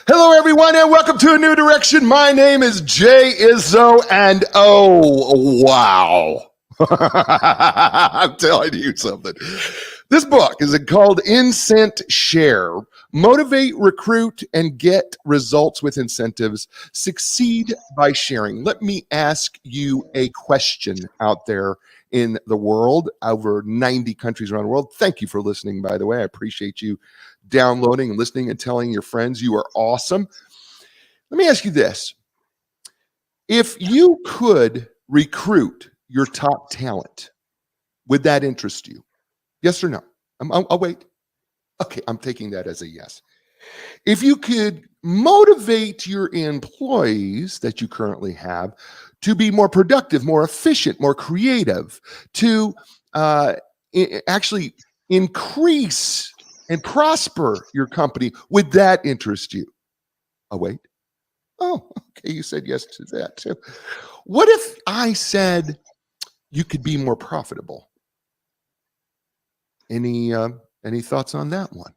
Hello, everyone, and welcome to A New Direction. My name is Jay Izzo, and oh, wow. I'm telling you something. This book is called IncentShare. Motivate, recruit, and get results with incentives. Succeed by sharing. Let me ask you a question out there in the world, over 90 countries around the world. Thank you for listening, by the way. I appreciate you downloading and listening and telling your friends. You are awesome. Let me ask you this. If you could recruit your top talent, would that interest you? Yes or no? I'll wait. Okay, I'm taking that as a yes. If you could motivate your employees that you currently have to be more productive, more efficient, more creative, to actually increase and prosper your company, would that interest you? Oh, wait. Oh, okay, you said yes to that too. What if I said you could be more profitable? Any thoughts on that one?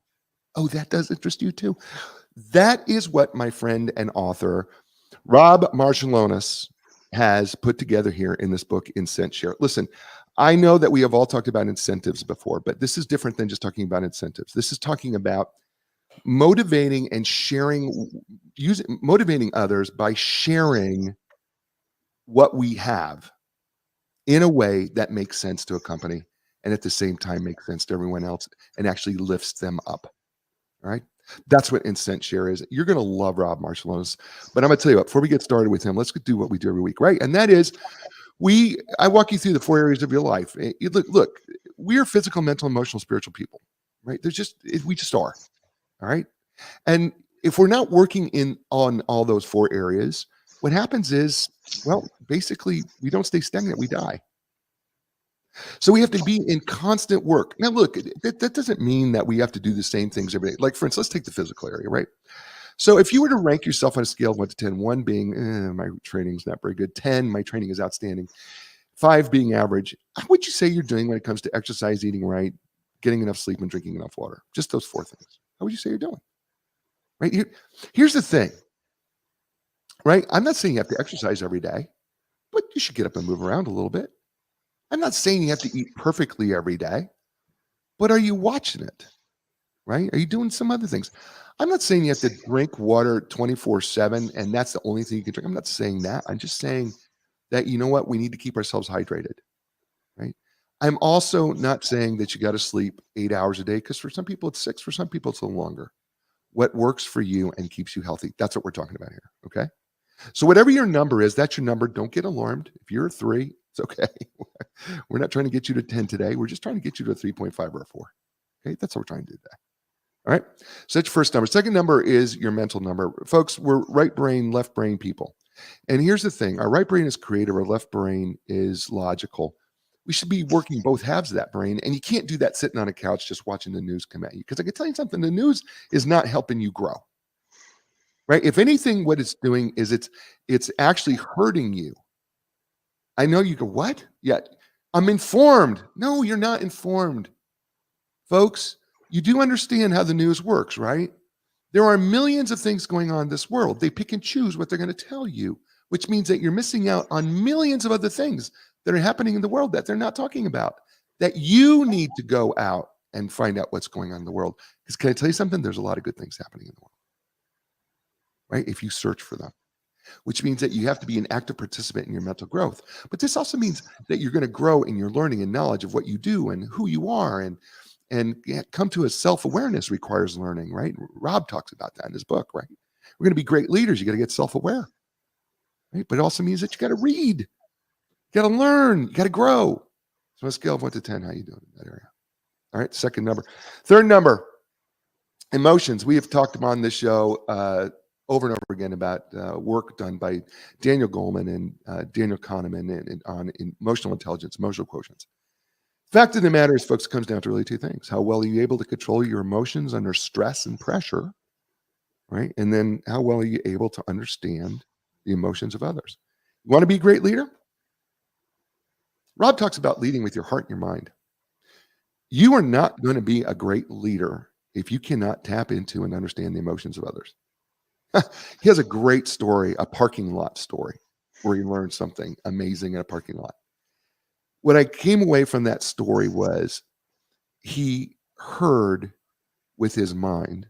Oh, that does interest you too? That is what my friend and author, Rob Marchalonis, has put together here in this book, IncentShare. Listen, I know that we have all talked about incentives before, but this is different than just talking about incentives. This is talking about motivating and sharing, motivating others by sharing what we have in a way that makes sense to a company and at the same time makes sense to everyone else and actually lifts them up. All right. That's what IncentShare is. You're going to love Rob Marchalonis. But I'm going to tell you what, before we get started with him, let's do what we do every week, right? And that is I walk you through the 4 areas of your life. Look, we're physical, mental, emotional, spiritual people, right? We just are. All right. And if we're not working on all those 4 areas, what happens is, well, basically we don't stay stagnant, we die. So we have to be in constant work. Now, look, that doesn't mean that we have to do the same things every day. Like, for instance, let's take the physical area, right? So if you were to rank yourself on a scale of 1 to 10, 1 being, my training's not very good, 10, my training is outstanding, 5 being average, how would you say you're doing when it comes to exercise, eating right, getting enough sleep, and drinking enough water? Just those 4 things. How would you say you're doing? Right? Here's the thing, right? I'm not saying you have to exercise every day, but you should get up and move around a little bit. I'm not saying you have to eat perfectly every day, but are you watching it? Right? Are you doing some other things? I'm not saying you have to drink water 24/7 and that's the only thing you can drink. I'm not saying that. I'm just saying that, you know what? We need to keep ourselves hydrated, right? I'm also not saying that you got to sleep 8 hours a day, because for some people it's 6, for some people it's a little longer. What works for you and keeps you healthy? That's what we're talking about here, okay? So whatever your number is, that's your number. Don't get alarmed. If you're a 3, it's okay. We're not trying to get you to 10 today. We're just trying to get you to a 3.5 or a 4. Okay, that's what we're trying to do today. All right, so that's your first number. Second number is your mental number. Folks, we're right brain, left brain people. And here's the thing. Our right brain is creative. Our left brain is logical. We should be working both halves of that brain. And you can't do that sitting on a couch just watching the news come at you. Because I can tell you something, the news is not helping you grow. Right? If anything, what it's doing is it's actually hurting you. I know you go, what? Yeah, I'm informed. No, you're not informed. Folks, you do understand how the news works, right? There are millions of things going on in this world. They pick and choose what they're going to tell you, which means that you're missing out on millions of other things that are happening in the world that they're not talking about, that you need to go out and find out what's going on in the world. Because can I tell you something? There's a lot of good things happening in the world, right? If you search for them, which means that you have to be an active participant in your mental growth. But this also means that you're going to grow in your learning and knowledge of what you do and who you are, and come to a self-awareness requires learning, right? Rob talks about that in his book, right? We're going to be great leaders. You got to get self-aware, right? But it also means that you got to read, you got to learn, you got to grow. So on a scale of 1 to 10, how you doing in that area? All right, second number. Third number, emotions. We have talked on this show over and over again about work done by Daniel Goleman and Daniel Kahneman on emotional intelligence, emotional quotients. Fact of the matter is, folks, it comes down to really 2 things. How well are you able to control your emotions under stress and pressure, right? And then how well are you able to understand the emotions of others? You want to be a great leader? Rob talks about leading with your heart and your mind. You are not going to be a great leader if you cannot tap into and understand the emotions of others. He has a great story, a parking lot story, where he learned something amazing in a parking lot. What I came away from that story was he heard with his mind,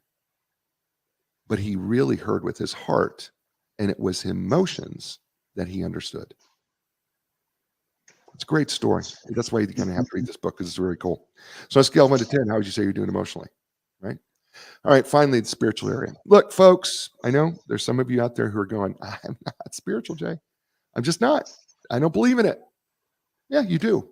but he really heard with his heart, and it was emotions that he understood. It's a great story. That's why you kind of have to read this book, because it's really cool. So on a scale of 1 to 10, how would you say you're doing emotionally? Right? All right, finally, the spiritual area. Look, folks, I know there's some of you out there who are going, I'm not spiritual, Jay. I'm just not. I don't believe in it. Yeah, you do.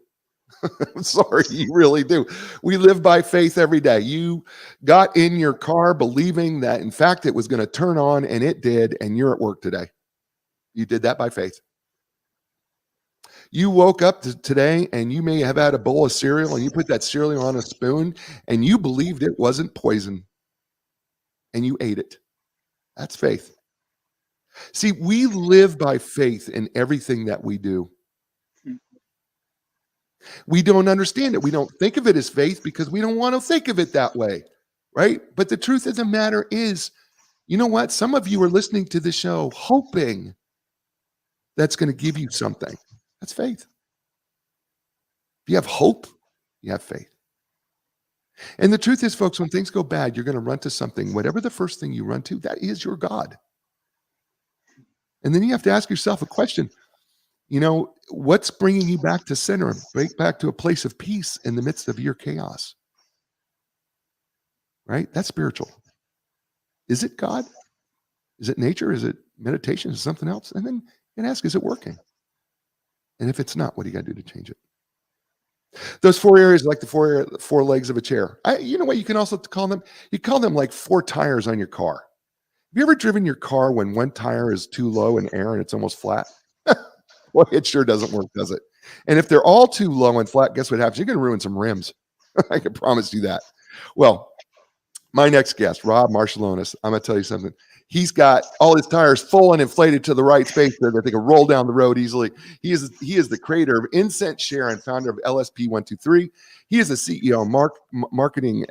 I'm sorry, you really do. We live by faith every day. You got in your car believing that, in fact, it was going to turn on, and it did, and you're at work today. You did that by faith. You woke up today, and you may have had a bowl of cereal, and you put that cereal on a spoon, and you believed it wasn't poison, and you ate it. That's faith. See, we live by faith in everything that we do. We don't understand it. We don't think of it as faith because we don't want to think of it that way, right? But the truth of the matter is, you know what? Some of you are listening to the show hoping that's going to give you something. That's faith. If you have hope, you have faith. And the truth is, folks, when things go bad, you're going to run to something. Whatever the first thing you run to, that is your God. And then you have to ask yourself a question. You know, what's bringing you back to center, back to a place of peace in the midst of your chaos? Right? That's spiritual. Is it God? Is it nature? Is it meditation? Is it something else? And then you can ask, is it working? And if it's not, what do you got to do to change it? Those 4 areas are like the four legs of a chair. You know what you can also call them? You call them like 4 tires on your car. Have you ever driven your car when one tire is too low in air and it's almost flat? Well, it sure doesn't work, does it? And if they're all too low and flat, guess what happens? You're going to ruin some rims. I can promise you that. Well, my next guest, Rob Marchalonis, I'm going to tell you something. He's got all his tires full and inflated to the right space so that they can roll down the road easily. He is the creator of IncentShare and founder of LSP 123. He is a CEO, marketing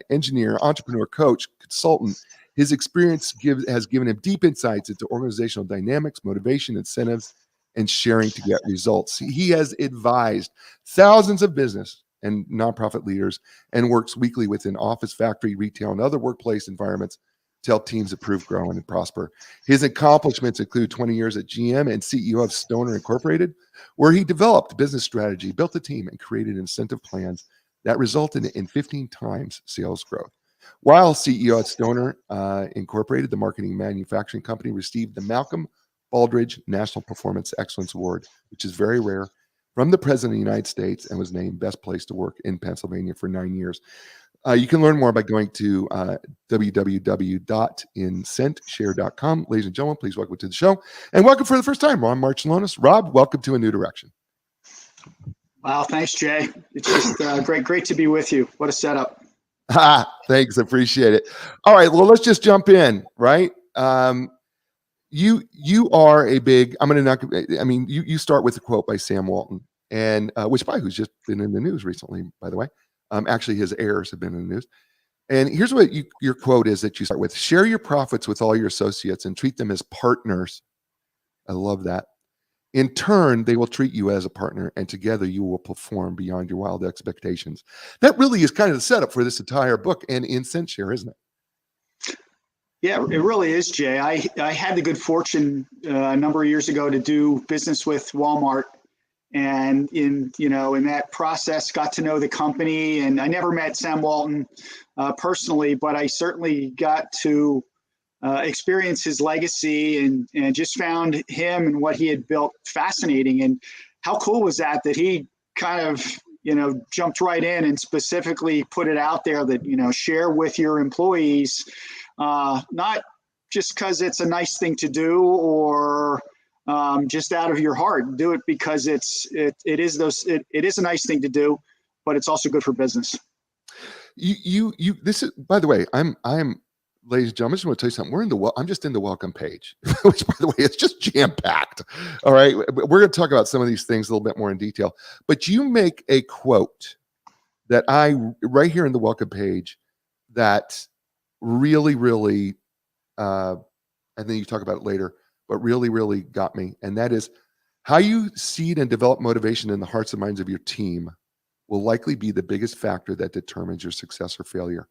engineer, entrepreneur, coach, consultant. His experience has given him deep insights into organizational dynamics, motivation, incentives, and sharing to get results. He has advised thousands of business and nonprofit leaders and works weekly within office, factory, retail, and other workplace environments to help teams improve, grow, and prosper. His accomplishments include 20 years at GM and CEO of Stoner Incorporated, where he developed business strategy, built a team, and created incentive plans that resulted in 15 times sales growth. While CEO at Stoner Incorporated, the marketing manufacturing company, received the Malcolm Baldrige National Performance Excellence Award, which is very rare, from the President of the United States, and was named Best Place to Work in Pennsylvania for 9 years. You can learn more by going to www.IncentShare.com. Ladies and gentlemen, please welcome to the show. And welcome for the first time, Rob Marchalonis. Rob, welcome to A New Direction. Wow, thanks, Jay. It's just great to be with you. What a setup. Thanks, appreciate it. All right, well, let's just jump in, right? You are a big, you start with a quote by Sam Walton, and who's just been in the news recently, by the way. Actually, his heirs have been in the news. And here's what your quote is that you start with: share your profits with all your associates and treat them as partners. I love that. In turn, they will treat you as a partner, and together you will perform beyond your wild expectations. That really is kind of the setup for this entire book and IncentShare, isn't it? Yeah, it really is, Jay. I had the good fortune a number of years ago to do business with Walmart, and in that process, got to know the company. And I never met Sam Walton personally, but I certainly got to experience his legacy and just found him and what he had built fascinating. And how cool was that he kind of jumped right in and specifically put it out there that share with your employees. Not just because it's a nice thing to do or just out of your heart. Do it because it is a nice thing to do, but it's also good for business. This is, by the way, I'm ladies and gentlemen, I just want to tell you something. I'm just in the welcome page, which, by the way, it's just jam-packed. All right, we're going to talk about some of these things a little bit more in detail. But you make a quote that right here in the welcome page that really and then you talk about it later, but really, really got me. And that is how you seed and develop motivation in the hearts and minds of your team will likely be the biggest factor that determines your success or failure.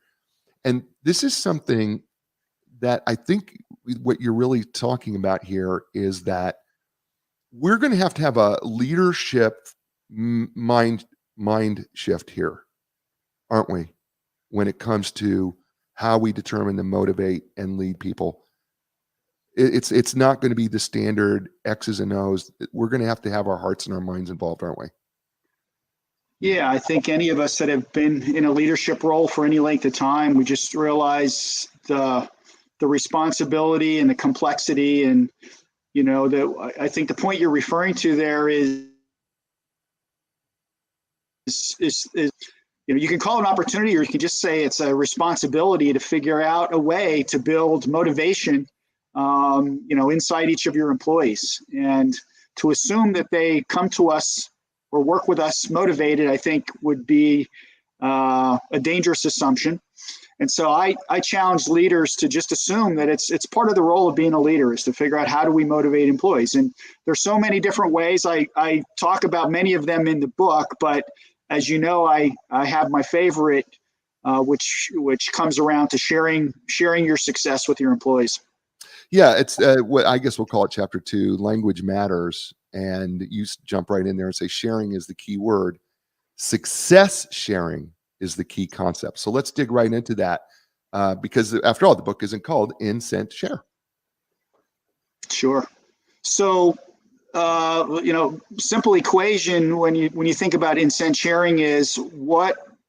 And this is something that I think what you're really talking about here is that we're going to have a leadership mind shift here, aren't we? When it comes to how we determine to motivate and lead people. It's not going to be the standard X's and O's. We're going to have our hearts and our minds involved, aren't we? Yeah, I think any of us that have been in a leadership role for any length of time, we just realize the responsibility and the complexity, and I think the point you're referring to there is you can call it an opportunity, or you can just say it's a responsibility to figure out a way to build motivation inside each of your employees. And to assume that they come to us or work with us motivated, I think would be a dangerous assumption. And so I challenge leaders to just assume that it's part of the role of being a leader is to figure out how do we motivate employees. And there's so many different ways. I talk about many of them in the book, but as you know, I have my favorite, which comes around to sharing your success with your employees. Yeah, it's what I guess we'll call it chapter 2, language matters. And you jump right in there and say sharing is the key word. Success sharing is the key concept. So let's dig right into that because after all, the book isn't called IncentShare. Sure. So, simple equation when you think about incent sharing is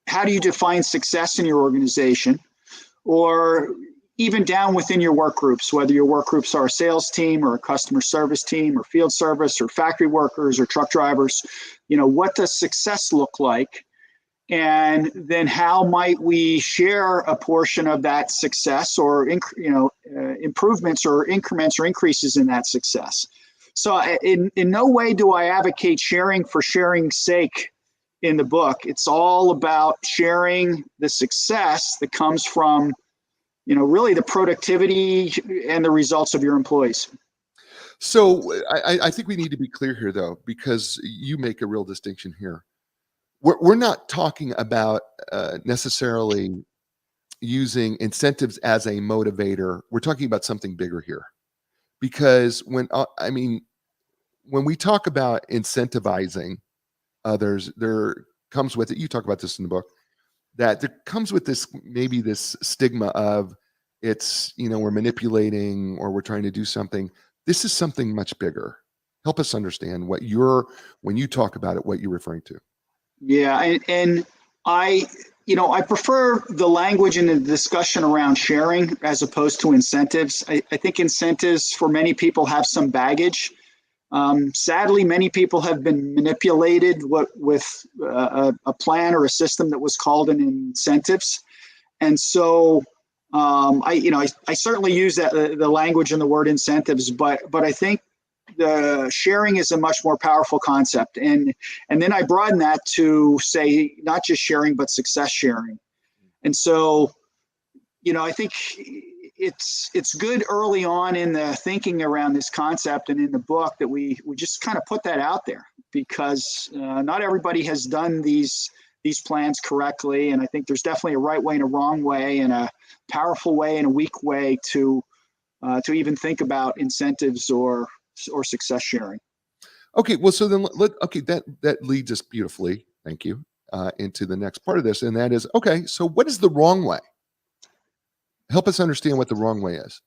how do you define success in your organization, or even down within your work groups, whether your work groups are a sales team or a customer service team or field service or factory workers or truck drivers, what does success look like? And then how might we share a portion of that success or, improvements or increments or increases in that success? So in no way do I advocate sharing for sharing's sake in the book. It's all about sharing the success that comes from really the productivity and the results of your employees. So I think we need to be clear here, though, because you make a real distinction here. We're not talking about necessarily using incentives as a motivator. We're talking about something bigger here, because when we talk about incentivizing others, there comes with it. You talk about this in the book. That there comes with this stigma of it's we're manipulating or we're trying to do something. This is something much bigger. Help us understand when you talk about it, what you're referring to. Yeah, and I prefer the language in the discussion around sharing as opposed to incentives. I think incentives for many people have some baggage. Sadly, many people have been manipulated with a plan or a system that was called an incentives, and so I certainly use the language and the word incentives, but I think the sharing is a much more powerful concept, and then I broaden that to say not just sharing but success sharing, and so I think it's good early on in the thinking around this concept and in the book that we just kind of put that out there, because not everybody has done these plans correctly, and I think there's definitely a right way and a wrong way and a powerful way and a weak way to even think about incentives or success sharing. Okay, well, so then that leads us beautifully, thank you, into the next part of this, and that is, okay, so what is the wrong way? Help us understand what the wrong way is.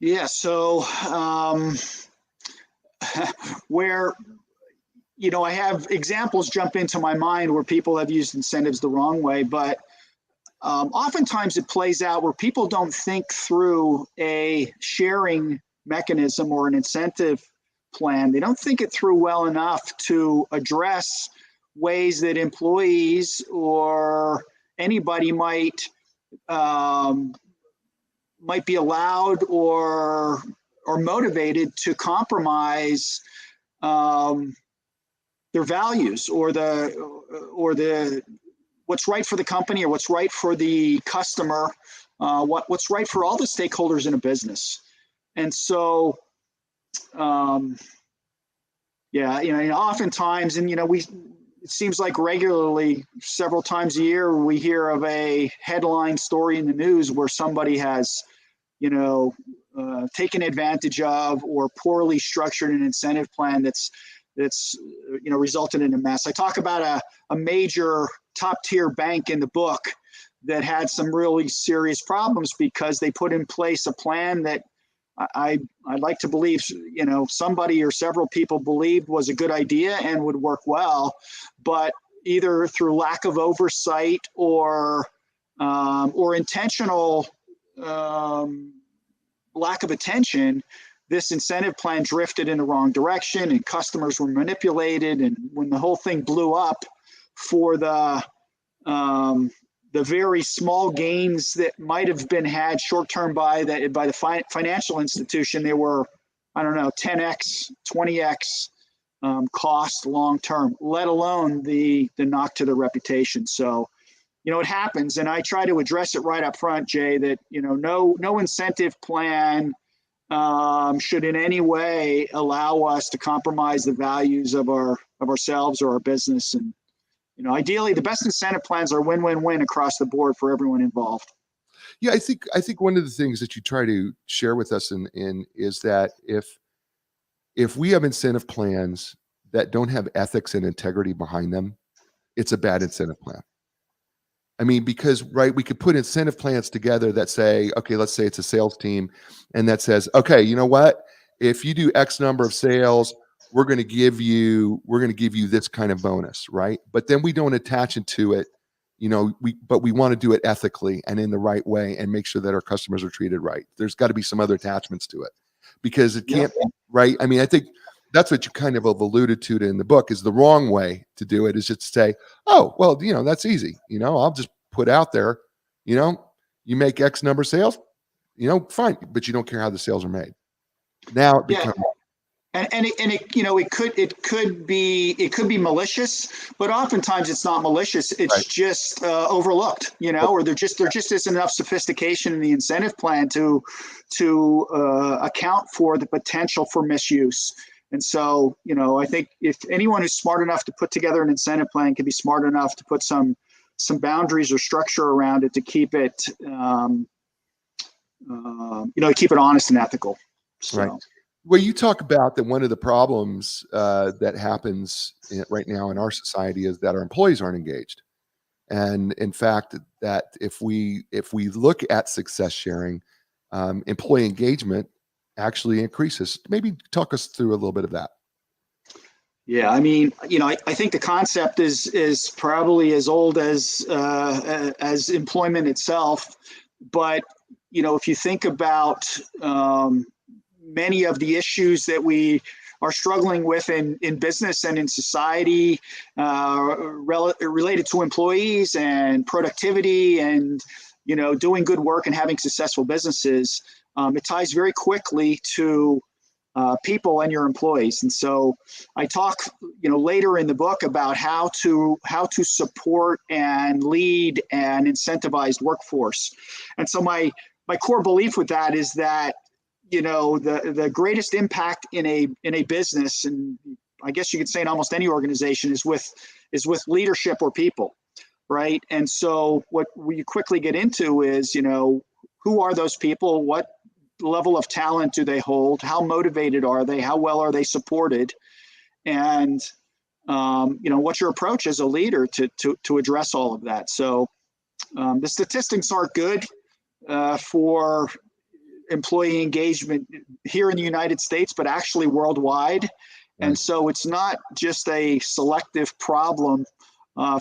Yeah, so where I have examples jump into my mind where people have used incentives the wrong way, but oftentimes it plays out where people don't think through a sharing mechanism or an incentive plan. They don't think it through well enough to address ways that employees or anybody might be allowed or motivated to compromise their values or the what's right for the company or what's right for the customer what's right for all the stakeholders in a business. And so, oftentimes, and it seems like regularly, several times a year, we hear of a headline story in the news where somebody has, taken advantage of or poorly structured an incentive plan that's resulted in a mess. I talk about a major top-tier bank in the book that had some really serious problems because they put in place a plan that I'd like to believe, somebody or several people believed was a good idea and would work well, but either through lack of oversight or intentional lack of attention, this incentive plan drifted in the wrong direction and customers were manipulated. And when the whole thing blew up for the very small gains that might have been had short-term by the financial institution, they were, 10x, 20x cost long-term, let alone the knock to the reputation. So, it happens. And I try to address it right up front, Jay, that, no incentive plan should in any way allow us to compromise the values of ourselves or our business. And, ideally, the best incentive plans are win-win-win across the board for everyone involved. Yeah, I think one of the things that you try to share with us in is that if we have incentive plans that don't have ethics and integrity behind them, it's a bad incentive plan. I mean, because, right, we could put incentive plans together that say, okay, let's say it's a sales team, and that says, okay, you know what? If you do X number of sales, we're going to give you this kind of bonus, right? But then we don't attach it to it, but we want to do it ethically and in the right way and make sure that our customers are treated right. There's got to be some other attachments to it because it can't be, right? I mean, I think that's what you kind of have alluded to in the book is the wrong way to do it is just to say, oh, well, that's easy. I'll just put out there, you make X number of sales, fine, but you don't care how the sales are made. Now it becomes it could be malicious, but oftentimes it's not malicious. It's right. Just overlooked, or there just isn't enough sophistication in the incentive plan to account for the potential for misuse. And so, I think if anyone who's smart enough to put together an incentive plan can be smart enough to put some boundaries or structure around it to keep it, keep it honest and ethical. So. Right. Well, you talk about that one of the problems that happens right now in our society is that our employees aren't engaged. And in fact, that if we look at success sharing, employee engagement actually increases. Maybe talk us through a little bit of that. Yeah, I mean, I think the concept is probably as old as employment itself. But, if you think about many of the issues that we are struggling with in business and in society related to employees and productivity and, doing good work and having successful businesses, it ties very quickly to people and your employees. And so I talk, later in the book about how to support and lead an incentivized workforce. And so my core belief with that is that, the greatest impact in a business, and I guess you could say in almost any organization, is with leadership or people, right? And so what we quickly get into is, who are those people? What level of talent do they hold? How motivated are they? How well are they supported? And what's your approach as a leader to address all of that? So the statistics aren't good for employee engagement here in the United States, but actually worldwide. Right. And so it's not just a selective problem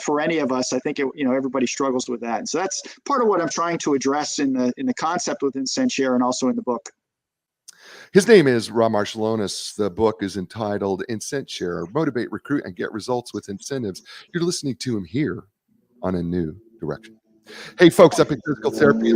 for any of us. I think everybody struggles with that. And so that's part of what I'm trying to address in the concept with IncentShare and also in the book. His name is Rob Marchalonis. The book is entitled IncentShare: Motivate, Recruit, and Get Results with Incentives. You're listening to him here on A New Direction. Hey, folks up in physical therapy,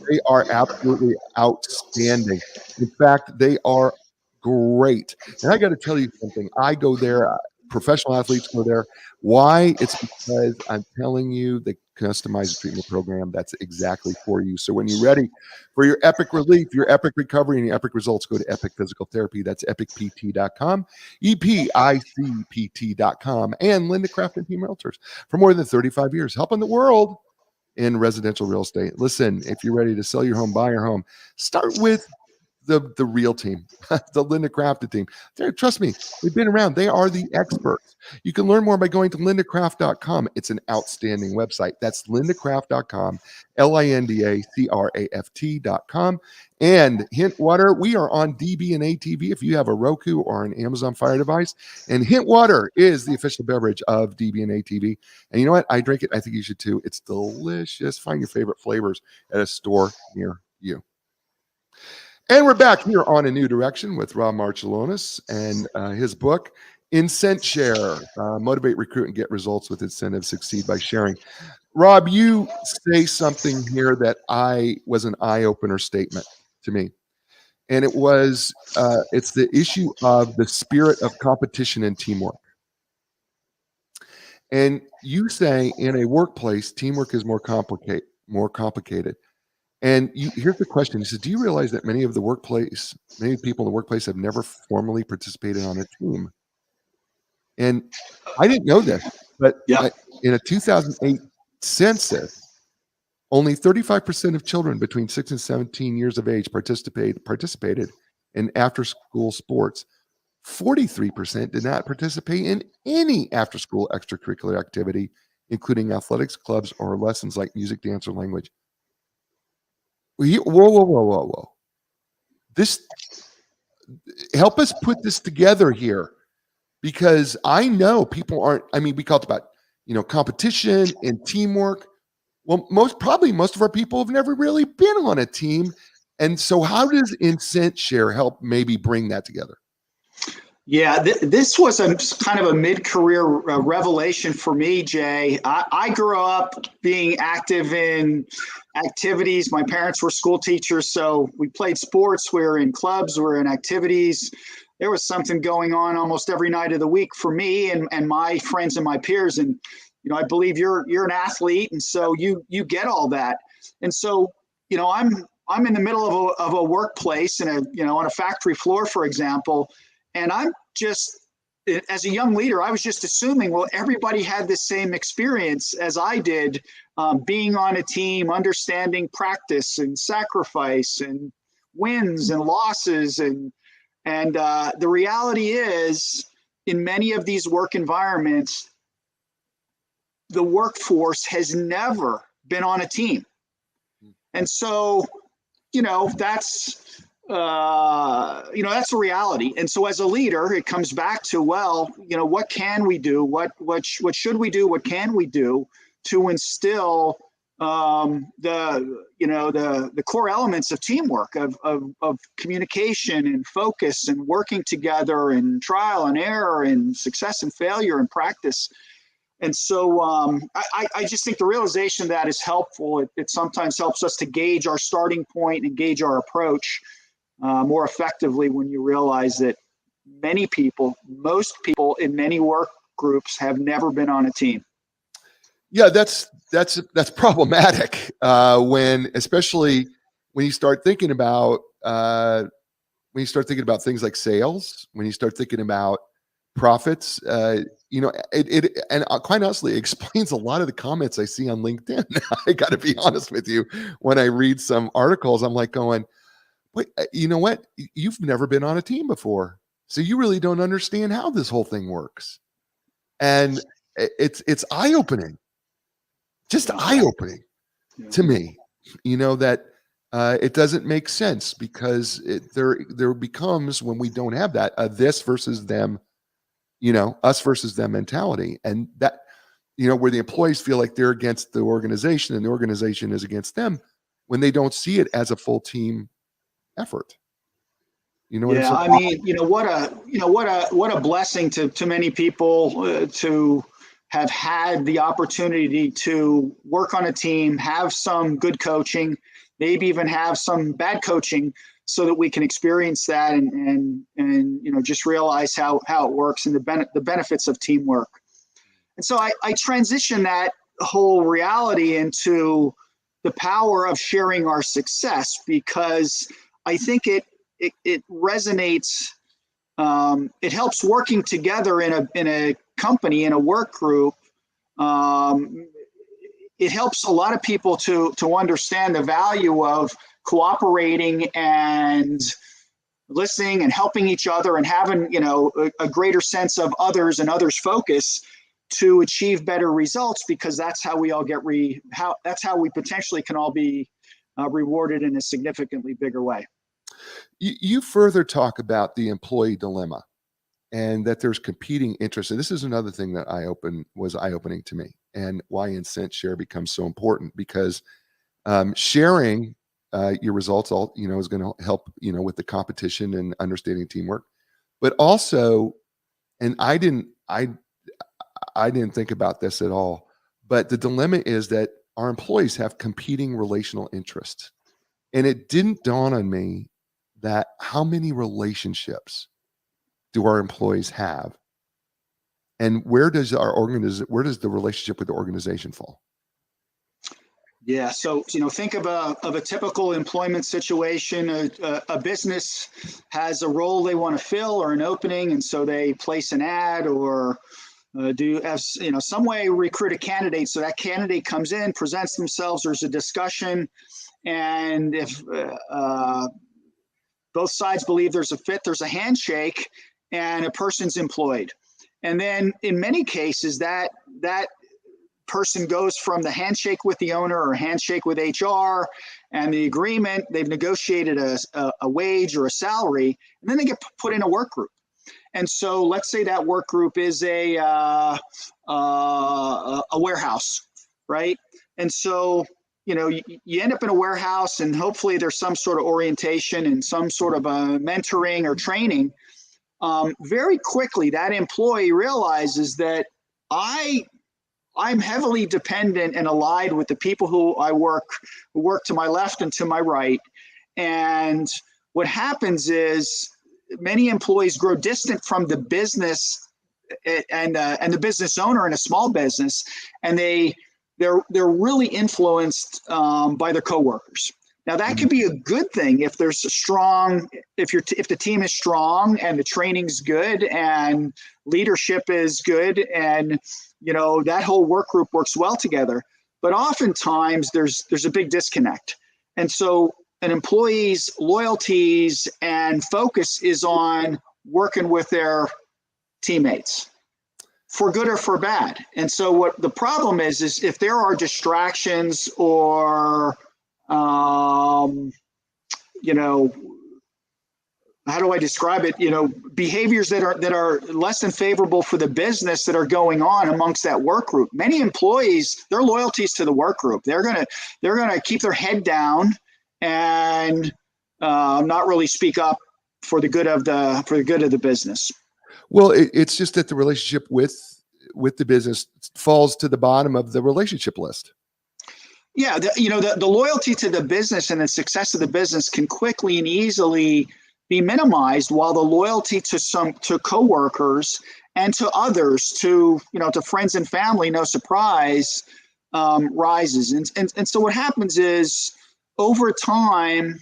they are absolutely outstanding. In fact, they are great. And I got to tell you something. I go there professional athletes go there. Why? It's because I'm telling you the customized treatment program that's exactly for you. So when you're ready for your epic relief, your epic recovery, and your epic results, go to Epic Physical Therapy. That's epicpt.com, EPICPT.com, and Linda Craft and Team Realtors for more than 35 years, helping the world in residential real estate. Listen, if you're ready to sell your home, buy your home, start with the real team, the Linda Crafted team. Trust me, they've been around. They are the experts. You can learn more by going to lindacraft.com. It's an outstanding website. That's lindacraft.com, LINDACRAFT.com. And Hint Water, we are on DB&A TV if you have a Roku or an Amazon Fire device. And Hint Water is the official beverage of DB&A TV. And you know what? I drink it. I think you should too. It's delicious. Find your favorite flavors at a store near you. And we're back here on A New Direction with Rob Marchalonis and his book, IncentShare, Motivate, Recruit, and Get Results with Incentives, Succeed by Sharing. Rob, you say something here that was an eye-opener statement to me. And it was, it's the issue of the spirit of competition and teamwork. And you say in a workplace, teamwork is more complicated. And here's the question. He says, do you realize that many people in the workplace have never formally participated on a team? And I didn't know this, but in a 2008 census, only 35% of children between 6 and 17 years of age participated in after-school sports. 43% did not participate in any after-school extracurricular activity, including athletics, clubs, or lessons like music, dance, or language. Whoa. Help us put this together here, because I know people aren't, we talked about, competition and teamwork. Well, most of our people have never really been on a team. And so how does IncentShare help maybe bring that together? Yeah, this was a kind of a mid-career revelation for me, Jay. I grew up being active in activities. My parents were school teachers, so we played sports. We were in clubs. We were in activities. There was something going on almost every night of the week for me and my friends and my peers. And I believe you're an athlete, and so you get all that. And so I'm in the middle of a workplace and on a factory floor, for example. And I'm just, as a young leader, I was just assuming, well, everybody had the same experience as I did, being on a team, understanding practice and sacrifice and wins and losses. And the reality is, in many of these work environments, the workforce has never been on a team. And so, that's a reality. And so as a leader, it comes back to, what can we do? What should we do? What can we do to instill the core elements of teamwork, of communication and focus and working together and trial and error and success and failure and practice. And so I just think the realization of that is helpful. It sometimes helps us to gauge our starting point and gauge our approach more effectively when you realize that most people in many work groups have never been on a team. Yeah, that's problematic especially when you start thinking about things like sales, when you start thinking about profits. It quite honestly explains a lot of the comments I see on LinkedIn. I got to be honest with you. When I read some articles, I'm like going, wait, you know what? You've never been on a team before, so you really don't understand how this whole thing works. And it's eye-opening, just eye-opening to me. That it doesn't make sense, because there becomes, when we don't have that, this versus them, us versus them mentality, and that where the employees feel like they're against the organization and the organization is against them, when they don't see it as a full team effort. What a blessing to many people to have had the opportunity to work on a team, have some good coaching, maybe even have some bad coaching, so that we can experience that and just realize how it works and the benefits of teamwork. And so I transition that whole reality into the power of sharing our success, because I think it resonates. It helps working together in a company, in a work group. It helps a lot of people to understand the value of cooperating and listening and helping each other and having a greater sense of others and others' focus to achieve better results, because that's how we all that's how we potentially can all be rewarded in a significantly bigger way. You further talk about the employee dilemma and that there's competing interests. And this is another thing that was eye-opening to me, and why IncentShare becomes so important, because sharing your results is going to help with the competition and understanding teamwork. But also, and I didn't think about this at all, but the dilemma is that our employees have competing relational interests. And it didn't dawn on me that how many relationships do our employees have, and where does the relationship with the organization fall? Yeah, so think of a typical employment situation. A business has a role they want to fill or an opening, and so they place an ad or some way recruit a candidate. So that candidate comes in, presents themselves. There's a discussion, and if both sides believe there's a fit, there's a handshake, and a person's employed. And then in many cases, that person goes from the handshake with the owner or handshake with HR and the agreement, they've negotiated a wage or a salary, and then they get put in a work group. And so let's say that work group is a warehouse, right? And so you end up in a warehouse, and hopefully there's some sort of orientation and some sort of a mentoring or training. Very quickly, that employee realizes that I'm heavily dependent and allied with the people who work to my left and to my right. And what happens is many employees grow distant from the business and the business owner in a small business, and they're really influenced by their coworkers. Now that can be a good thing if there's if the team is strong and the training's good and leadership is good, and that whole work group works well together. But oftentimes there's a big disconnect, and so an employee's loyalties and focus is on working with their teammates, for good or for bad. And so what the problem is if there are distractions or how do I describe it? Behaviors that are less than favorable for the business that are going on amongst that work group. Many employees, their loyalties to the work group, they're gonna keep their head down and not really speak up for the good of the business. Well, it's just that the relationship with the business falls to the bottom of the relationship list. Yeah, the loyalty to the business and the success of the business can quickly and easily be minimized, while the loyalty to coworkers and to others, to friends and family, no surprise, rises. And so what happens is, over time,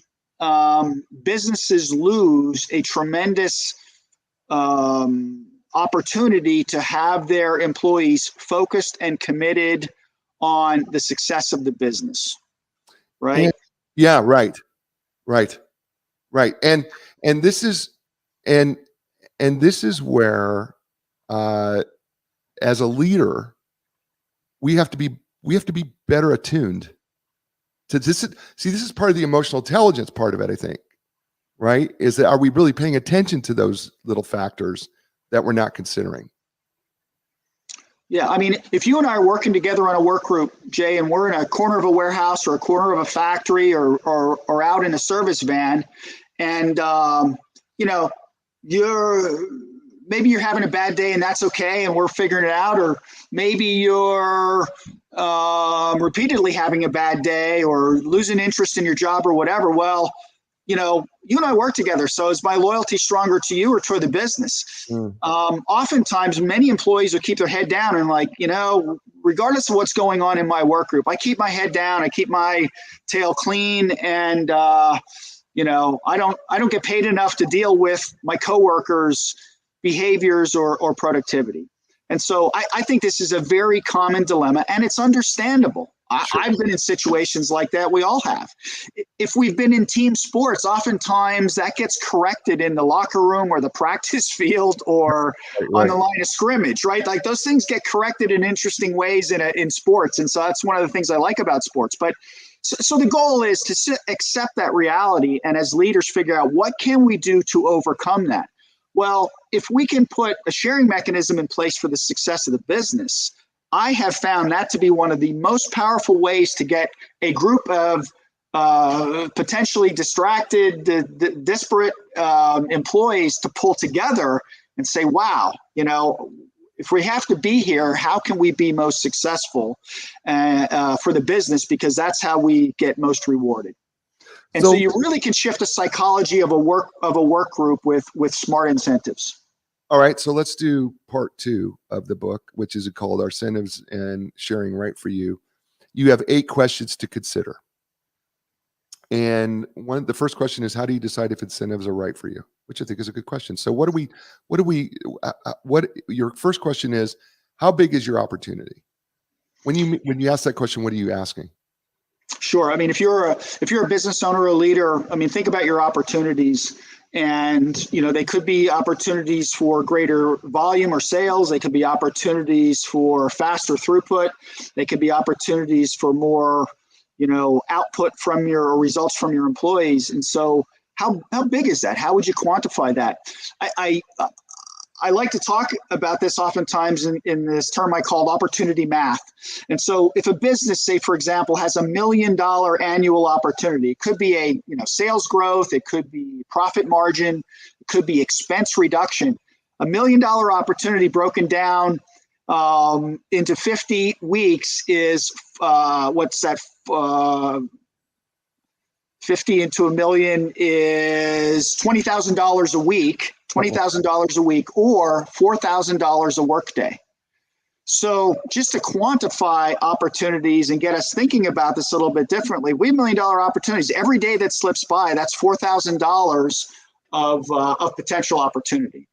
businesses lose a tremendous opportunity to have their employees focused and committed on the success of the business, right? Yeah, right. And this is where, as a leader, we have to be better attuned to this. This is part of the emotional intelligence part of it, I think, right? Is that, are we really paying attention to those little factors that we're not considering? Yeah, I mean, if you and I are working together on a work group, Jay, and we're in a corner of a warehouse or a corner of a factory or out in a service van, and maybe you're having a bad day, and that's okay, and we're figuring it out, or maybe you're repeatedly having a bad day or losing interest in your job or whatever. Well, you and I work together. So is my loyalty stronger to you or to the business? Oftentimes, many employees will keep their head down and like, regardless of what's going on in my work group, I keep my head down, I keep my tail clean, and I don't get paid enough to deal with my coworkers' behaviors or productivity. And so I think this is a very common dilemma, and it's understandable. Sure. I've been in situations like that. We all have. If we've been in team sports, oftentimes that gets corrected in the locker room or the practice field or on the line of scrimmage, right? Like those things get corrected in interesting ways in sports. And so that's one of the things I like about sports. But so the goal is to accept that reality, and as leaders figure out what can we do to overcome that. Well, if we can put a sharing mechanism in place for the success of the business, I have found that to be one of the most powerful ways to get a group of potentially distracted, disparate employees to pull together and say, wow, if we have to be here, how can we be most successful for the business? Because that's how we get most rewarded. And so you really can shift the psychology of a work group with smart incentives. All right, so let's do part 2 of the book, which is called Our Incentives and Sharing Right for You. You have 8 questions to consider. And the first question is, how do you decide if incentives are right for you? Which I think is a good question. So your first question is, how big is your opportunity? When you ask that question, what are you asking? Sure. I mean, if you're a business owner or a leader, I mean, think about your opportunities. And, they could be opportunities for greater volume or sales. They could be opportunities for faster throughput. They could be opportunities for more, output from your results from your employees. And so how big is that? How would you quantify that? I like to talk about this oftentimes in this term I call opportunity math. And so if a business, say, for example, has $1 million annual opportunity, it could be a sales growth, it could be profit margin, it could be expense reduction. $1 million opportunity broken down into 50 weeks is what's that? 50 into $1 million is $20,000 a week. $20,000 a week or $4,000 a workday. So just to quantify opportunities and get us thinking about this a little bit differently, we have $1 million opportunities. Every day that slips by, that's $4,000 of potential opportunity.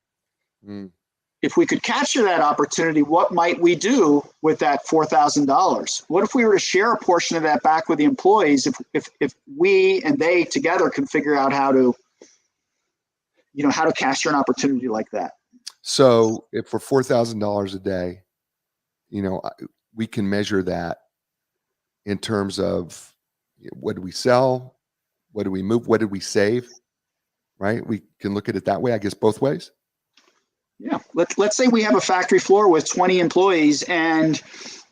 If we could capture that opportunity, what might we do with that $4,000? What if we were to share a portion of that back with the employees? If we and they together can figure out how to capture an opportunity like that. So if for $4,000 a day, we can measure that in terms of what do we sell? What do we move? What did we save? Right? We can look at it that way, I guess, both ways. Yeah. Let's say we have a factory floor with 20 employees, and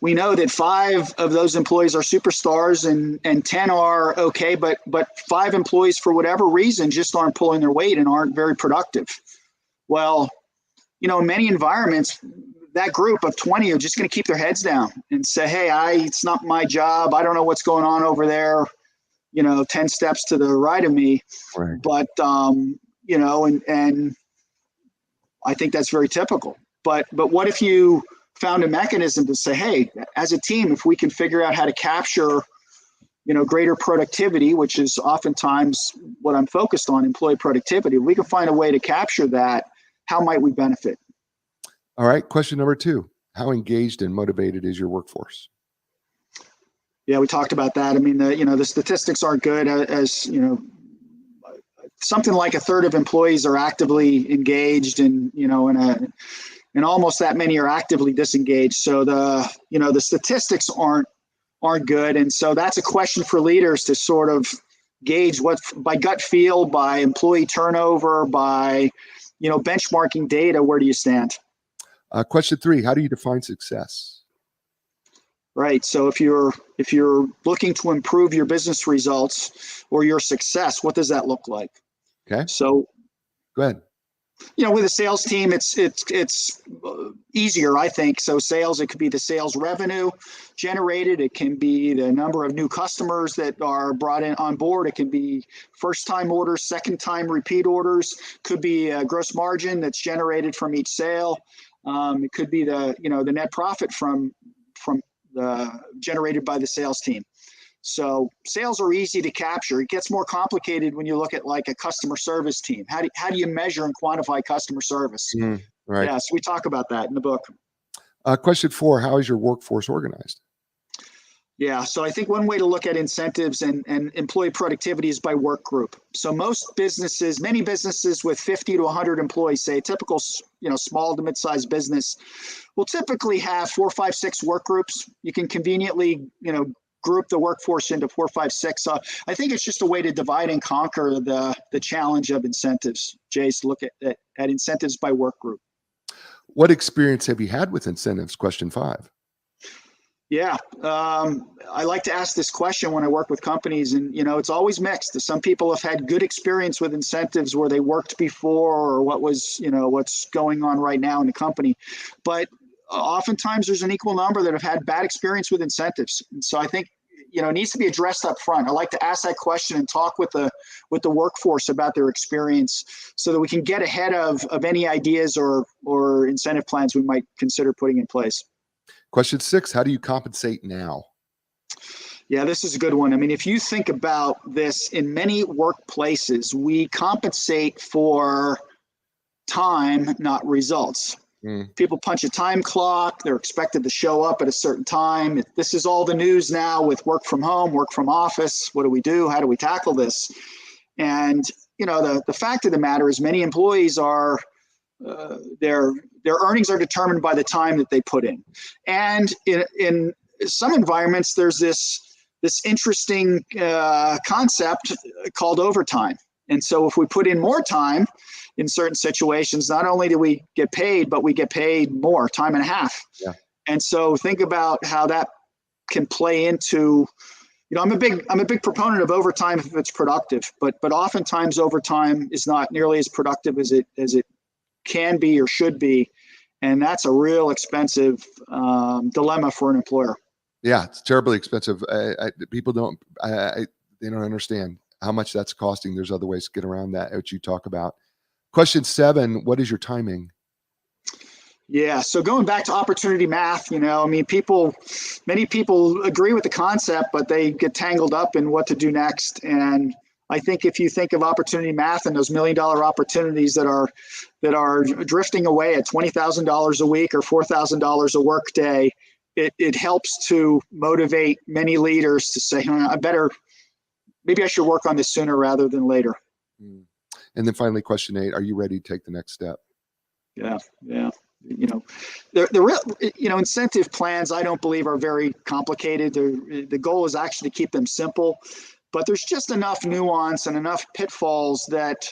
we know that 5 of those employees are superstars and 10 are okay, but 5 employees, for whatever reason, just aren't pulling their weight and aren't very productive. Well, in many environments, that group of 20 are just going to keep their heads down and say, hey, it's not my job. I don't know what's going on over there, 10 steps to the right of me. Right. But, and I think that's very typical. But what if you found a mechanism to say, hey, as a team, if we can figure out how to capture, greater productivity, which is oftentimes what I'm focused on, employee productivity, we can find a way to capture that, how might we benefit? All right. Question number 2, how engaged and motivated is your workforce? Yeah, we talked about that. I mean, the statistics aren't good. As something like a third of employees are actively engaged, and and almost that many are actively disengaged. So the statistics aren't good, and so that's a question for leaders to sort of gauge what, by gut feel, by employee turnover, by benchmarking data. Where do you stand? Question 3, how do you define success? Right. So if you're looking to improve your business results or your success, what does that look like? Okay. So go ahead. With a sales team, it's easier, I think. So sales, it could be the sales revenue generated. It can be the number of new customers that are brought in on board. It can be first time orders, second time repeat orders. Could be a gross margin that's generated from each sale. It could be the net profit from the generated by the sales team. So sales are easy to capture. It gets more complicated when you look at like a customer service team. How do you measure and quantify customer service? Right. Yeah, so we talk about that in the book. Question 4, how is your workforce organized? Yeah, so I think one way to look at incentives and employee productivity is by work group. So many businesses with 50 to 100 employees, say a typical small to mid-sized business, will typically have 4, 5, 6 work groups. You can conveniently group the workforce into 4, 5, 6. I think it's just a way to divide and conquer the challenge of incentives. Jace, look at incentives by work group. What experience have you had with incentives? Question 5. Yeah, I like to ask this question when I work with companies, and it's always mixed. Some people have had good experience with incentives where they worked before, or what's going on right now in the company, but oftentimes there's an equal number that have had bad experience with incentives. And so I think it needs to be addressed up front. I like to ask that question and talk with the workforce about their experience, so that we can get ahead of any ideas or incentive plans we might consider putting in place. Question 6, how do you compensate now? Yeah, this is a good one. I mean, if you think about this, in many workplaces, we compensate for time, not results. People punch a time clock. They're expected to show up at a certain time. This is all the news now with work from home, work from office. What do we do? How do we tackle this? And, the fact of the matter is many employees are, their earnings are determined by the time that they put in. And in some environments, there's this interesting concept called overtime. And so if we put in more time in certain situations, not only do we get paid, but we get paid more, time and a half. Yeah. And so think about how that can play into, I'm a big proponent of overtime if it's productive, but oftentimes overtime is not nearly as productive as it can be or should be. And that's a real expensive dilemma for an employer. Yeah, it's terribly expensive. People don't understand how much that's costing. There's other ways to get around that, which you talk about. Question 7, what is your timing? Yeah, so going back to opportunity math, many people agree with the concept, but they get tangled up in what to do next. And I think if you think of opportunity math and those $1 million opportunities that are drifting away at $20,000 a week or $4,000 a work day, it helps to motivate many leaders to say, maybe I should work on this sooner rather than later. And then finally, question 8, are you ready to take the next step? Yeah. The real, incentive plans, I don't believe are very complicated. The goal is actually to keep them simple, but there's just enough nuance and enough pitfalls that,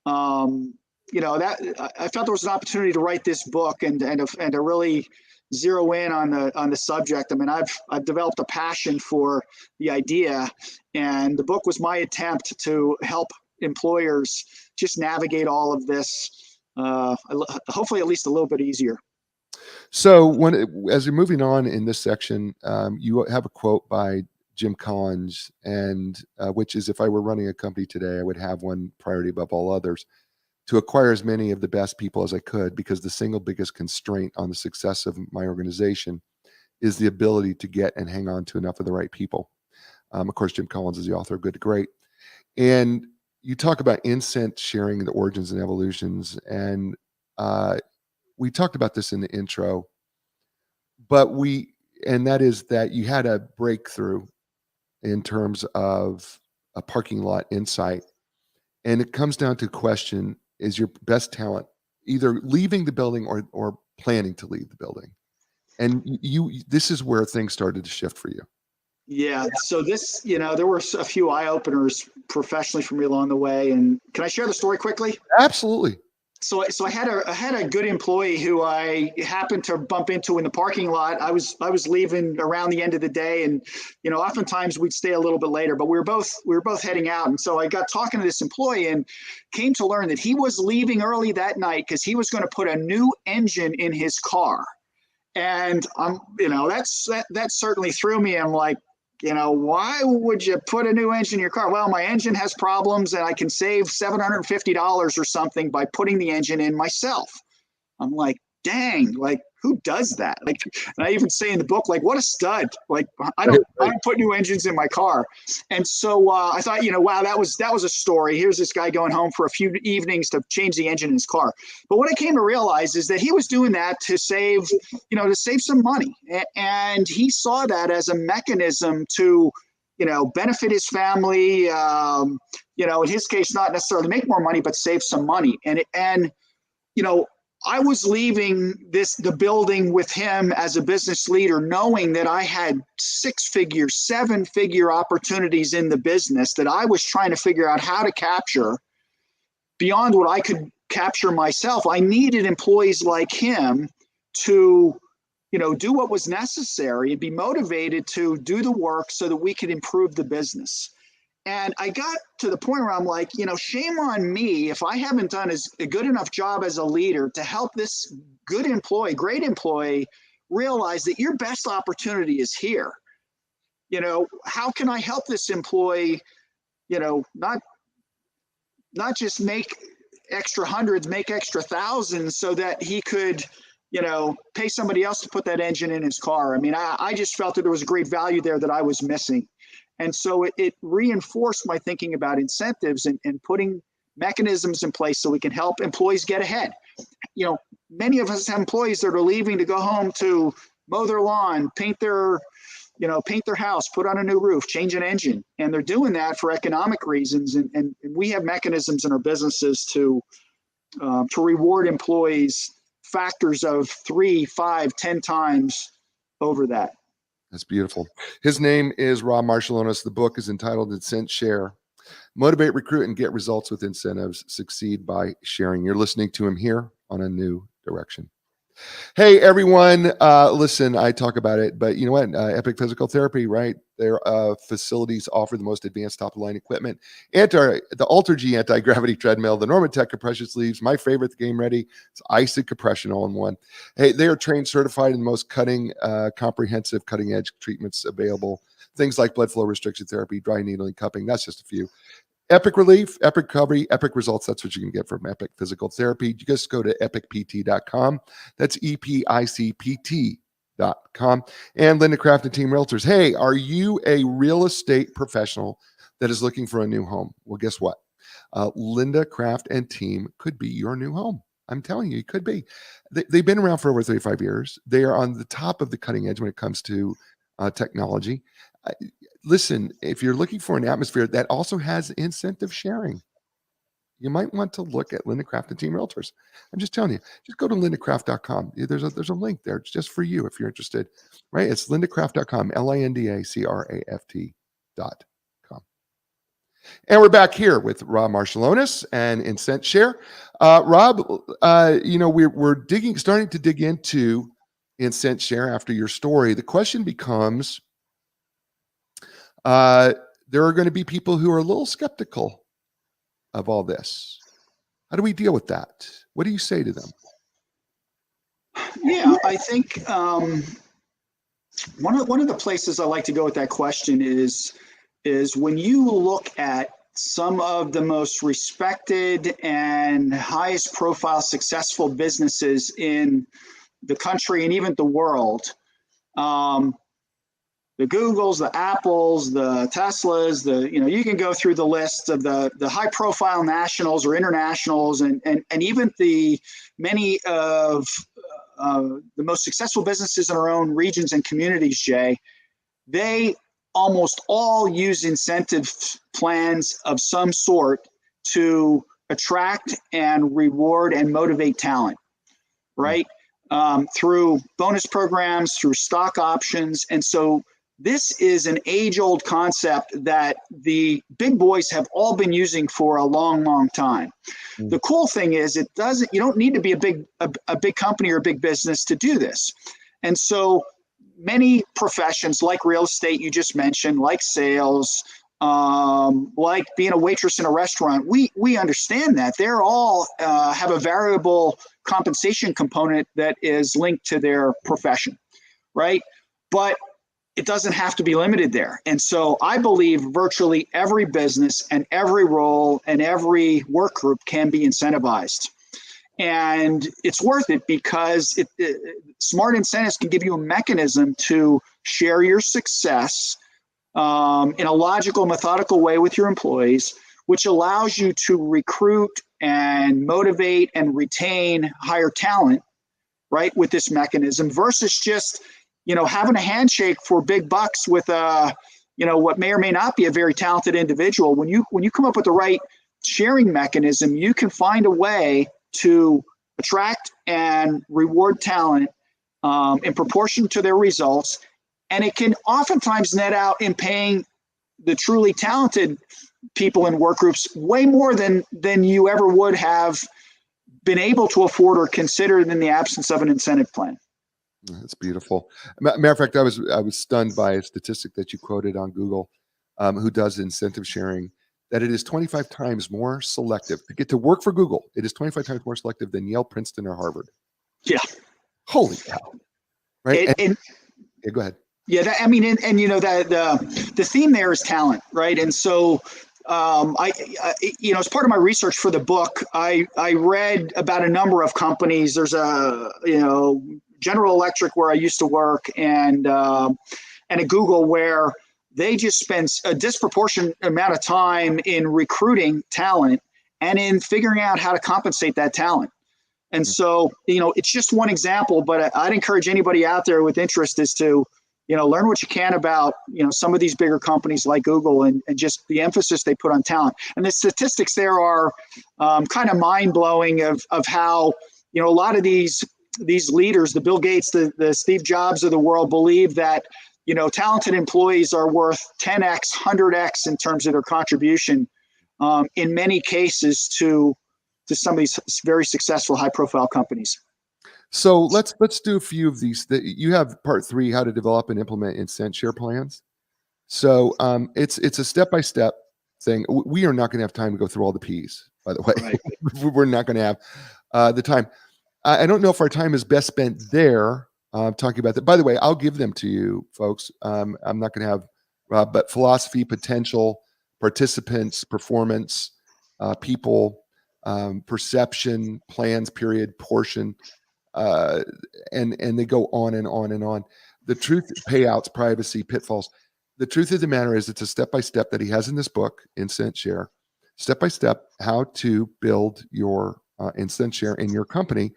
that I felt there was an opportunity to write this book and to really zero in on the subject. I mean, I've developed a passion for the idea, and the book was my attempt to help employers just navigate all of this, hopefully at least a little bit easier. So as you're moving on in this section, you have a quote by Jim Collins, and which is, if I were running a company today, I would have one priority above all others: to acquire as many of the best people as I could, because the single biggest constraint on the success of my organization is the ability to get and hang on to enough of the right people. Of course, Jim Collins is the author of Good to Great. And you talk about Incent sharing the origins and evolutions. And we talked about this in the intro, and that is that you had a breakthrough in terms of a parking lot insight. And it comes down to the question, is your best talent either leaving the building or planning to leave the building? And this is where things started to shift for you. Yeah. So this, there were a few eye openers professionally for me along the way. And can I share the story quickly? Absolutely. So I had a good employee who I happened to bump into in the parking lot. I was leaving around the end of the day, and oftentimes we'd stay a little bit later, but we were both heading out. And so I got talking to this employee and came to learn that he was leaving early that night because he was going to put a new engine in his car. And that certainly threw me. I'm like, why would you put a new engine in your car? Well, my engine has problems and I can save $750 or something by putting the engine in myself. I'm like, dang, like who does that? Like, and I even say in the book, like, what a stud. Like, I don't put new engines in my car. And so I thought, wow, that was a story. Here's this guy going home for a few evenings to change the engine in his car. But what I came to realize is that he was doing that to save some money. And he saw that as a mechanism to, benefit his family, in his case, not necessarily make more money, but save some money. And I was leaving the building with him as a business leader, knowing that I had 6-figure, 7-figure opportunities in the business that I was trying to figure out how to capture beyond what I could capture myself. I needed employees like him to, do what was necessary and be motivated to do the work so that we could improve the business. And I got to the point where I'm like, shame on me if I haven't done a good enough job as a leader to help this great employee, realize that your best opportunity is here. How can I help this employee, not just make extra hundreds, make extra thousands so that he could, pay somebody else to put that engine in his car. I mean, I just felt that there was a great value there that I was missing. And so it reinforced my thinking about incentives and putting mechanisms in place so we can help employees get ahead. Many of us have employees that are leaving to go home to mow their lawn, paint their house, put on a new roof, change an engine. And they're doing that for economic reasons. And we have mechanisms in our businesses to reward employees factors of 3, 5, 10 times over that. That's beautiful. His name is Rob Marchalonis. The book is entitled IncentShare. Motivate, recruit, and get results with incentives. Succeed by sharing. You're listening to him here on A New Direction. Hey, everyone. Listen, I talk about it, but you know what? Epic Physical Therapy, right? Their facilities offer the most advanced top-of-the-line equipment. The Ultra-G anti-gravity treadmill, the Normatec compression sleeves, my favorite, the Game Ready. It's ice and compression all in one. Hey, they are trained, certified in the most comprehensive, cutting-edge treatments available. Things like blood flow restriction therapy, dry needling, cupping. That's just a few. Epic relief, epic recovery, epic results. That's what you can get from Epic Physical Therapy. You just go to epicpt.com. That's EPICPT.com. And Linda Craft and Team Realtors. Hey, are you a real estate professional that is looking for a new home? Well, guess what? Linda Craft and Team could be your new home. I'm telling you, it could be. They've been around for over 35 years. They are on the top of the cutting edge when it comes to technology. Listen, if you're looking for an atmosphere that also has incentive sharing, you might want to look at Linda Craft and Team Realtors. I'm just telling you, just go to lindacraft.com. There's a link there. It's just for you if you're interested, right? It's lindacraft.com, LINDACRAFT.com. And we're back here with Rob Marchalonis and IncentShare. Rob, we're starting to dig into IncentShare after your story. The question becomes, there are going to be people who are a little skeptical of all this. How do we deal with that? What do you say to them? Yeah, I think one of the places I like to go with that question is when you look at some of the most respected and highest profile successful businesses in the country and even the world, the Googles, the Apples, the Teslas, you can go through the list of the high profile nationals or internationals and even the many of the most successful businesses in our own regions and communities, Jay. They almost all use incentive plans of some sort to attract and reward and motivate talent, right? Through bonus programs, through stock options. And so this is an age-old concept that the big boys have all been using for a long, long time. The cool thing is you don't need to be a big company or a big business to do this. And so many professions like real estate, you just mentioned, like sales, like being a waitress in a restaurant, we understand that they're all have a variable compensation component that is linked to their profession, right? But it doesn't have to be limited there. And so I believe virtually every business and every role and every work group can be incentivized. And it's worth it because smart incentives can give you a mechanism to share your success in a logical, methodical way with your employees, which allows you to recruit and motivate and retain higher talent, right, with this mechanism versus just having a handshake for big bucks with what may or may not be a very talented individual. When you come up with the right sharing mechanism, you can find a way to attract and reward talent in proportion to their results. And it can oftentimes net out in paying the truly talented people in work groups way more than you ever would have been able to afford or consider in the absence of an incentive plan. That's beautiful. Matter of fact, I was stunned by a statistic that you quoted on Google, who does incentive sharing, that it is 25 times more selective to get to work for Google. It is 25 times more selective than Yale, Princeton, or Harvard. Yeah. Holy cow! Right? Yeah, go ahead. Yeah, the theme there is talent, right? And so, as part of my research for the book, I read about a number of companies. There's General Electric where I used to work, and a Google where they just spend a disproportionate amount of time in recruiting talent and in figuring out how to compensate that talent. And so, it's just one example, but I'd encourage anybody out there with interest is to, learn what you can about, some of these bigger companies like Google and just the emphasis they put on talent. And the statistics there are kind of mind blowing of how, a lot of these leaders, the Bill Gates, the Steve Jobs of the world, believe that, talented employees are worth 10x, 100x in terms of their contribution in many cases to some of these very successful high profile companies. So let's do a few of these. You have part 3, how to develop and implement IncentShare plans. So it's a step-by-step thing. We are not going to have time to go through all the P's, by the way. Right. We're not going to have the time. I don't know if our time is best spent there talking about that. By the way, I'll give them to you, folks. I'm not going to have Rob, but philosophy, potential, participants, performance, people, perception, plans, period, portion, and they go on and on and on. The truth, payouts, privacy, pitfalls. The truth of the matter is it's a step-by-step that he has in this book, IncentShare, step-by-step how to build your IncentShare in your company.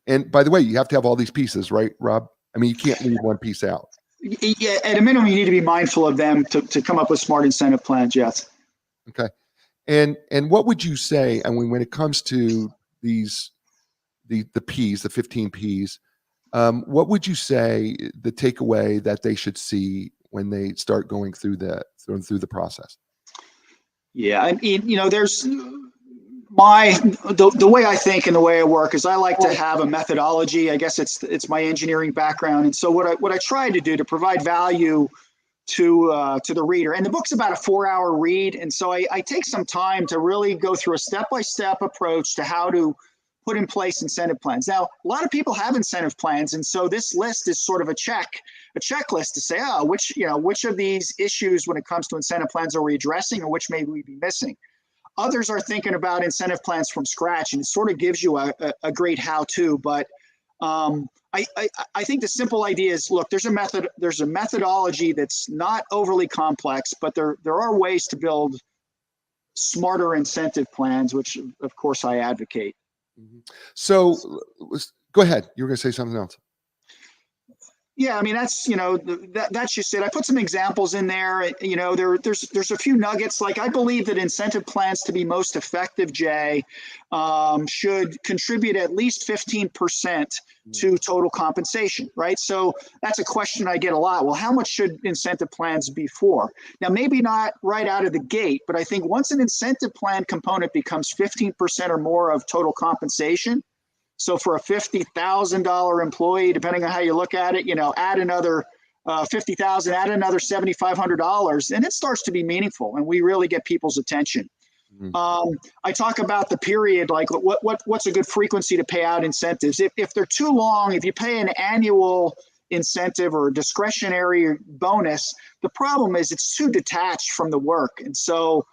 And by the way, you have to have all these pieces, right, Rob? I mean, you can't leave one piece out. Yeah, at a minimum, you need to be mindful of them to come up with smart incentive plans, yes. Okay. And what would you say, I mean, when it comes to these, the P's, the 15 P's, what would you say the takeaway that they should see when they start going through the process? Yeah, I mean, there's the way I think and the way I work is I like to have a methodology. I guess it's my engineering background, and so what I try to do to provide value to the reader, and the book's about a 4-hour read, and so I take some time to really go through a step-by-step approach to how to put in place incentive plans. Now, a lot of people have incentive plans, and so this list is sort of a checklist to say, which of these issues when it comes to incentive plans are we addressing, or which may we be missing? Others are thinking about incentive plans from scratch, and it sort of gives you a great how-to. But I think the simple idea is, look, there's a methodology that's not overly complex, but there are ways to build smarter incentive plans, which of course I advocate. So go ahead. You were going to say something else. Yeah, I mean that's that's just it. I put some examples in there. There's a few nuggets. Like I believe that incentive plans to be most effective, Jay, should contribute at least 15% to total compensation, right? So that's a question I get a lot. Well, how much should incentive plans be for? Now, maybe not right out of the gate, but I think once an incentive plan component becomes 15% or more of total compensation. So for a $50,000 employee, depending on how you look at it, add another 50,000, add another $7,500, and it starts to be meaningful, and we really get people's attention. I talk about the period, like what's a good frequency to pay out incentives. If they're too long, if you pay an annual incentive or a discretionary bonus, the problem is it's too detached from the work, and so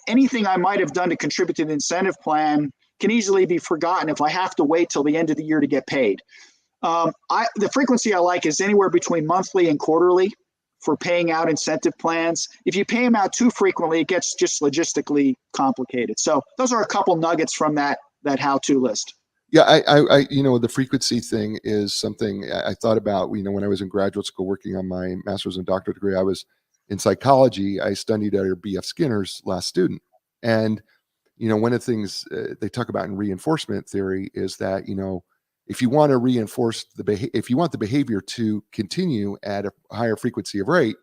anything I might have done to contribute to the incentive plan can easily be forgotten if I have to wait till the end of the year to get paid. The frequency I like is anywhere between monthly and quarterly for paying out incentive plans. If you pay them out too frequently, it gets just logistically complicated. So those are a couple nuggets from that how-to list. Yeah, I the frequency thing is something I thought about, when I was in graduate school working on my master's and doctorate degree. I was in psychology. I studied under B.F. Skinner's last student. And one of the things they talk about in reinforcement theory is that, if you want to reinforce if you want the behavior to continue at a higher frequency of rate,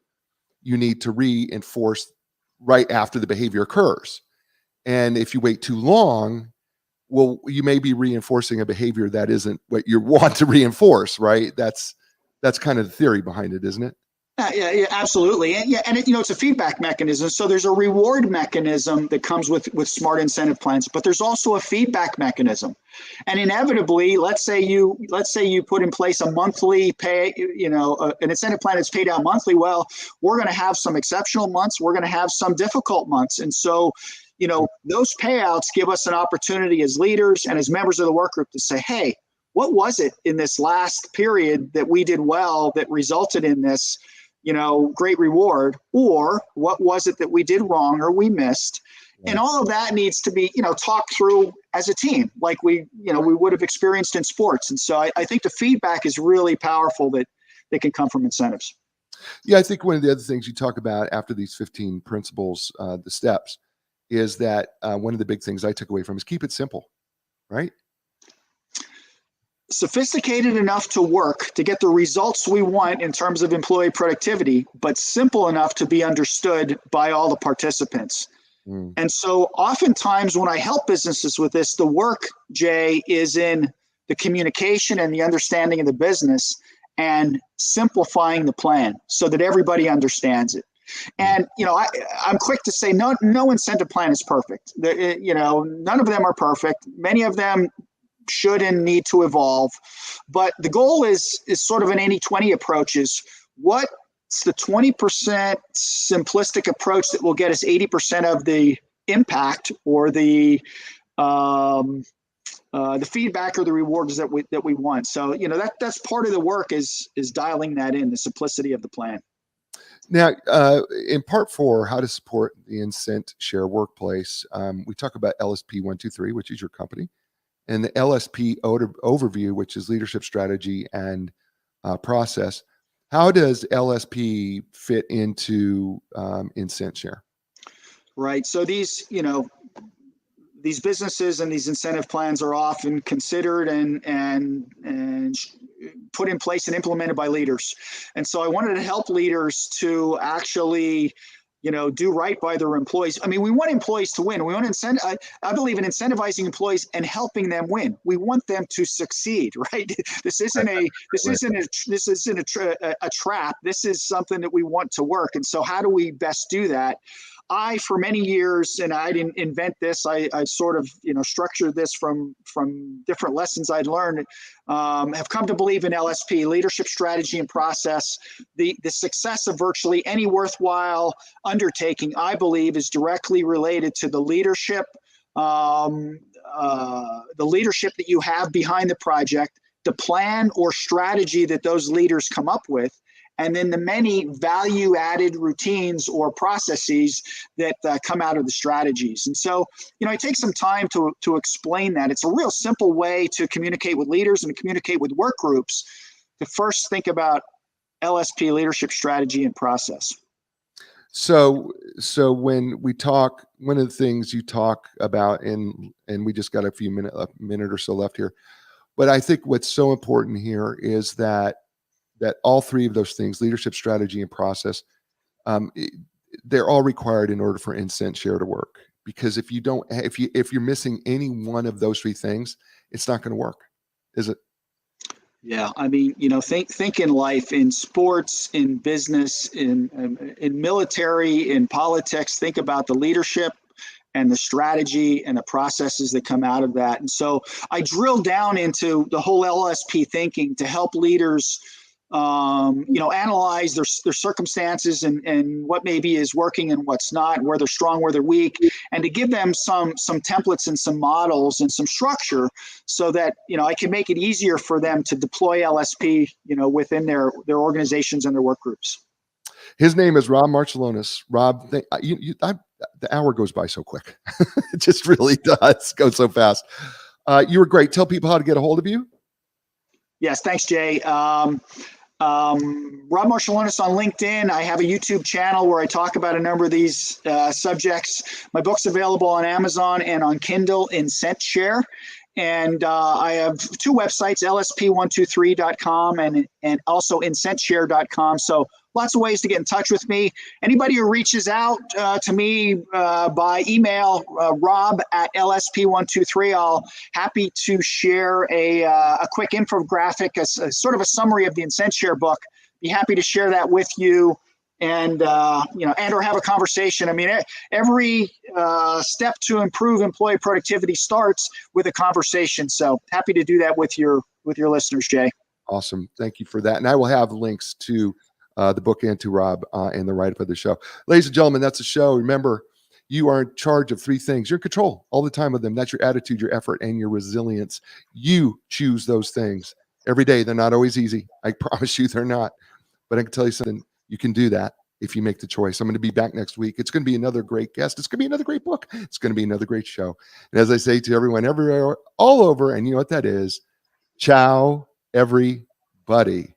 you need to reinforce right after the behavior occurs. And if you wait too long, well, you may be reinforcing a behavior that isn't what you want to reinforce, right? That's kind of the theory behind it, isn't it? Yeah, absolutely. And it's a feedback mechanism. So there's a reward mechanism that comes with smart incentive plans, but there's also a feedback mechanism. And inevitably, let's say you put in place a monthly pay, an incentive plan that's paid out monthly. Well, we're going to have some exceptional months. We're going to have some difficult months. And so, those payouts give us an opportunity as leaders and as members of the work group to say, hey, what was it in this last period that we did well that resulted in this great reward, or what was it that we did wrong or we missed? Right. And all of that needs to be, talked through as a team, like we would have experienced in sports. And so I think the feedback is really powerful that can come from incentives. Yeah, I think one of the other things you talk about after these 15 principles, the steps, is that one of the big things I took away from is keep it simple, right? Sophisticated enough to work to get the results we want in terms of employee productivity, but simple enough to be understood by all the participants. And so oftentimes when I help businesses with this, the work, Jay, is in the communication and the understanding of the business and simplifying the plan so that everybody understands it. And, I'm quick to say no incentive plan is perfect. None of them are perfect. Many of them should and need to evolve. But the goal is sort of an 80-20 approach. Is what's the 20% simplistic approach that will get us 80% of the impact or the feedback or the rewards that we want. So that's part of the work is dialing that in, the simplicity of the plan. Now, in part 4, how to support the IncentShare workplace, we talk about LSP 123, which is your company, and the LSP overview, which is leadership strategy and process. How does LSP fit into IncentShare? Right. So these businesses and these incentive plans are often considered and put in place and implemented by leaders. And so I wanted to help leaders to actually do right by their employees. I mean, we want employees to win. We want to I believe in incentivizing employees and helping them win. We want them to succeed, right? This isn't a trap. This is something that we want to work. And so how do we best do that? For many years, and I didn't invent this, I sort of, structured this from different lessons I'd learned, have come to believe in LSP, leadership strategy and process. The success of virtually any worthwhile undertaking, I believe, is directly related to the leadership that you have behind the project, the plan or strategy that those leaders come up with, and then the many value-added routines or processes that come out of the strategies. And so, I take some time to explain that. It's a real simple way to communicate with leaders and to communicate with work groups. to first think about LSP leadership strategy and process. So when we talk, one of the things you talk about, and we just got a minute or so left here, but I think what's so important here is that all three of those things, leadership, strategy, and process, they're all required in order for IncentShare to work. Because if you're missing any one of those three things, it's not going to work, is it? Yeah, I mean, think in life, in sports, in business, in military, in politics. Think about the leadership and the strategy and the processes that come out of that. And so I drill down into the whole LSP thinking to help leaders, analyze their circumstances and what maybe is working and what's not, where they're strong, where they're weak, and to give them some templates and some models and some structure so that, I can make it easier for them to deploy LSP, within their organizations and their work groups. His name is Rob Marchalonis. Rob, the hour goes by so quick. It just really does go so fast. You were great. Tell people how to get a hold of you. Yes, thanks, Jay. Rob Marchalonis on LinkedIn. I have a YouTube channel where I talk about a number of these subjects. My book's available on Amazon and on Kindle, IncentShare. And I have two websites, lsp123.com and also IncentShare.com. So lots of ways to get in touch with me. Anybody who reaches out to me by email, rob at lsp123, I'll happy to share a quick infographic, a sort of a summary of the IncentShare book. Be happy to share that with you and or have a conversation. I mean, every step to improve employee productivity starts with a conversation. So happy to do that with your listeners, Jay. Awesome. Thank you for that. And I will have links to the book and to Rob in the write-up of the show. Ladies and gentlemen, that's the show. Remember, you are in charge of three things. You're in control all the time of them. That's your attitude, your effort, and your resilience. You choose those things every day. They're not always easy. I promise you they're not. But I can tell you something. You can do that if you make the choice. I'm going to be back next week. It's going to be another great guest. It's going to be another great book. It's going to be another great show. And as I say to everyone, everywhere, all over, and you know what that is, ciao, everybody.